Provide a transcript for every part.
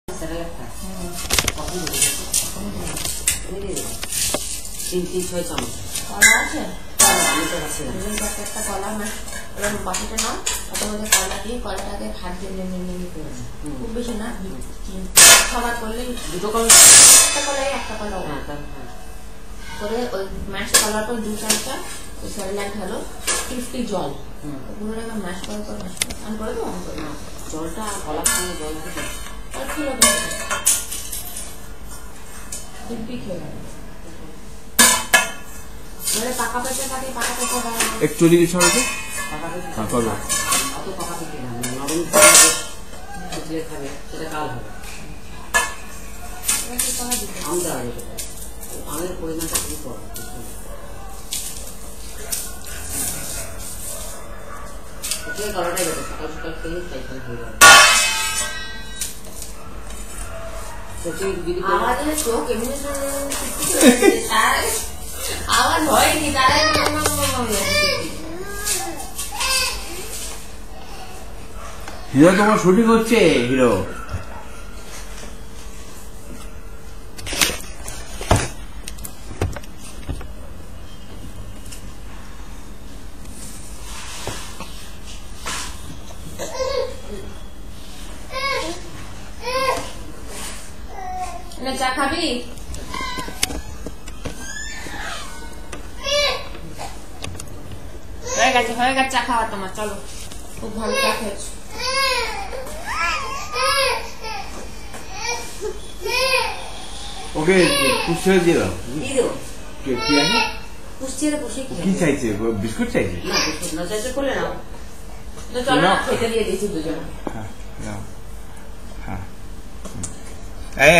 কলা আছে একটা কলা বাটিটা নাও, ওটার মধ্যে কলা দিয়ে কলাটাকে হাত দিয়ে নেমে নেমে করে খুব বেশি না, খাবার করলেই দুটো কলা, একটা কলাই একটা কলা করে ওই ম্যাশ কলার পর 2 চামচা ওই স্যালাড ঢালো, টিস্টি জল পুরো একটা ম্যাশ করার পর ম্যাশ করে অন করে দেবো। অন করে জলটা কলার সঙ্গে জল দিতে আর খেয়ে দিব্যি খেয়ে নেবে। পাকা পেঁচা থাকে, পাকা পেঁচা একটু যদি সরাতে করবো অত পাকা পেঁচে না, নরম খাবে সেটা কাল হবে। আমের পরিমাণটা খুবই কম, কলাটাই বেটা সকাল সকাল খেয়ে চাইতে হয়ে যাবে। আমাদের চোখ এমনি আমার হয়নি, তারা হিরো তোমার শুটিং হচ্ছে। হিরো চা খাবি? হয়ে গেছে চা খাওয়া তোমার, চলো। খুব ভালো চা খেয়েছো। ওকে পুষ্টি দিয়ে দাও। কি আছে? কি চাইছে? বিস্কুট চাইছে? না বিস্কুট না চাইছে, করলে নাও। চলো খেতে দিয়ে দিয়েছি দুজনে।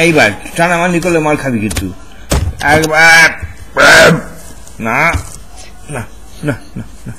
এইবার টানা মানি করলে মাল খাবি কিন্তু একবার না না না না না